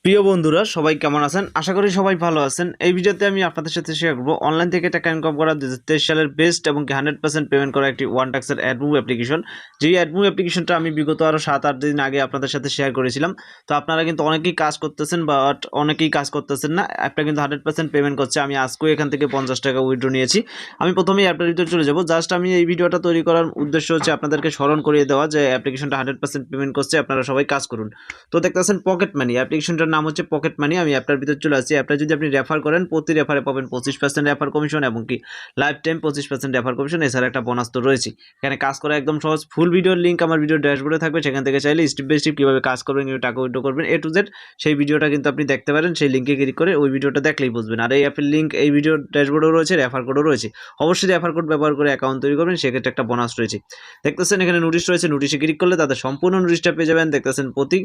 প্রিয় বন্ধুরা সবাই কেমন আছেন? আশা করি সবাই ভালো আছেন। এই ভিডিওতে আমি আপনাদের সাথে শেয়ার করব অনলাইন থেকে টাকা ইনকাম করা 2023 সালের বেস্ট এবং 100% পেমেন্ট করা একটি ওয়ান টাক্সের অ্যাডমুভ অ্যাপ্লিকেশন। যেই অ্যাডমুভ অ্যাপ্লিকেশনটা আমি বিগত আরও 7-8 দিন আগে আপনাদের সাথে শেয়ার করেছিলাম। তো আপনারা কিন্তু অনেকেই কাজ করতেছেন বাট অনেকেই কাজ করতেছেন না। অ্যাপটা কিন্তু 100% পেমেন্ট করছে। আমি আজকেও এখান থেকে 50 টাকা উইথড্র নিয়েছি। আমি প্রথমেই অ্যাপটার ভিতরে চলে যাব। জাস্ট আমি এই ভিডিওটা তৈরি করার উদ্দেশ্য হচ্ছে আপনাদেরকে স্মরণ করিয়ে দেওয়া যে অ্যাপ্লিকেশনটা 100% পেমেন্ট করছে, আপনারা সবাই কাজ করুন। তো দেখতেছেন পকেট মানি, অ্যাপ্লিকেশনটার নাম হচ্ছে পকেট মানি। আমি অ্যাপটার ভিতরে চলে আসছি। অ্যাপটা যদি আপনি রেফার করেন প্রতি রেফারে পাবেন 25% রেফার কমিশন এবং কি লাইফ টাইম 25% রেফার কমিশন। এছাড়া একটা বোনাস তো রয়েছে। এখানে কাজ করা একদম সহজ। ফুল ভিডিওর লিঙ্ক আমার ভিডিও ড্যাশবোর্ডে থাকবে, সেখান থেকে চাইলে স্টেপ বাই স্টেপ কীভাবে কাজ করবেন, কীভাবে টাকা উইথড্র করবেন A to Z সেই ভিডিওটা কিন্তু আপনি দেখতে পারেন। সেই লিঙ্কে ক্লিক করে ওই ভিডিওটা দেখলেই বুঝবেন। আর এই অ্যাপের লিঙ্ক এই ভিডিওর ড্যাশবোর্ডেও রয়েছে, রেফার কোডও রয়েছে। অবশ্যই রেফার কোড ব্যবহার করে অ্যাকাউন্ট তৈরি করবেন, সেক্ষেত্রে একটা বোনাস রয়েছে। দেখতেছেন এখানে নোটিশ রয়েছে, নোটিশে ক্লিক করলে তাদের সম্পূর্ণ নোটিশটা পেয়ে যাবেন। দেখতেছেন প্রতি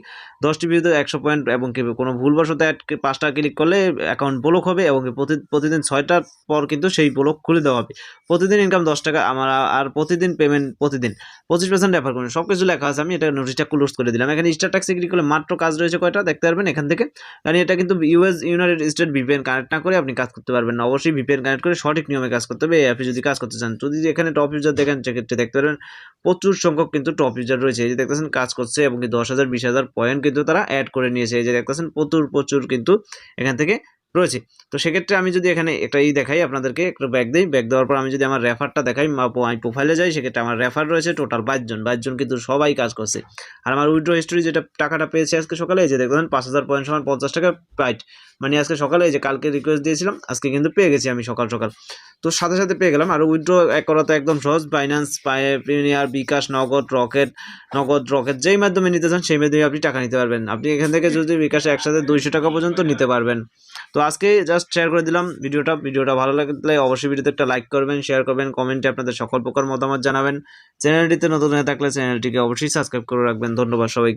10টি ভিডিওতে 100 পয়েন্ট এবং কি কোনো ভুলবশত 5টা ক্লিক করলে অ্যাকাউন্ট ব্লক হবে এবং প্রতিদিন 6টার পর কিন্তু সেই ব্লক খুলে দেওয়া হবে। প্রতিদিন ইনকাম 10 টাকা আমার, আর প্রতিদিন পেমেন্ট প্রতিদিন 25% রেফার করুন। সব কিছু লেখা আছে। আমি এটা নোটিশটা ক্লোজ করে দিলাম। এখানে স্টার ট্যাক্সে ক্লিক করলে মাত্র কাজ রয়েছে কয়টা দেখতে পারবেন এখান থেকে। কারণ এটা কিন্তু ইউনাইটেড স্টেট ভিপিএন কানেক্ট না করে আপনি কাজ করতে পারবেন না। অবশ্যই ভিপিএন কানেক্ট করে সঠিক নিয়মে কাজ করতে হবে এই অ্যাপে যদি কাজ করতে চান। যদি এখানে টপ ইউজার দেখেন সেক্ষেত্রে দেখতে পারবেন প্রচুর সংখ্যক কিন্তু টপ ইউজার রয়েছে। এই যে দেখতেছেন কাজ করছে এবং কি 10,000 20,000 পয়েন্ট কিন্তু তারা অ্যাড করে নিয়েছে। এই যে দেখতেছেন প্রচুর কিন্তু এখান থেকে রয়েছে। তো সেক্ষেত্রে আমি যদি এখানে একটা দেখাই আপনাদেরকে, একটু ব্যাক দিই। ব্যাক দেওয়ার পর আমি যদি আমার রেফারটা দেখাই, আমি প্রোফাইলে যাই, সেক্ষেত্রে আমার রেফার রয়েছে টোটাল 22 জন কিন্তু সবাই কাজ করছে। আর আমার উইথড্র হিস্ট্রি যেটা টাকাটা পেয়েছে আজকে সকালে, এই যে দেখবেন 5,000 পয়েন্ট সমান 50 টাকা রাইট। মানে আজকে সকালে এই যে কালকে রিকোয়েস্ট দিয়েছিলাম, আজকে কিন্তু পেয়ে গেছি আমি সকাল তো সাথে পেয়ে গেলাম। আর উইথড্র করা তো একদম সহজ। বাইন্যান্স, প্রিমিয়ার, বিকাশ, নগদ রকেট যেই মাধ্যমে নিতে চান সেই মাধ্যমে আপনি টাকা নিতে পারবেন। আপনি এখান থেকে যদি বিকাশে একসাথে 200 টাকা পর্যন্ত নিতে পারবেন। তো আজকে জাস্ট শেয়ার করে দিলাম ভিডিওটা ভালো লাগলে অবশ্যই ভিডিওতে একটা লাইক করবেন, শেয়ার করবেন, কমেন্টে আপনাদের সকল প্রকার মতামত জানাবেন। চ্যানেলটিতে নতুন হয়ে থাকলে চ্যানেলটিকে অবশ্যই সাবস্ক্রাইব করে রাখবেন। ধন্যবাদ সবাইকে।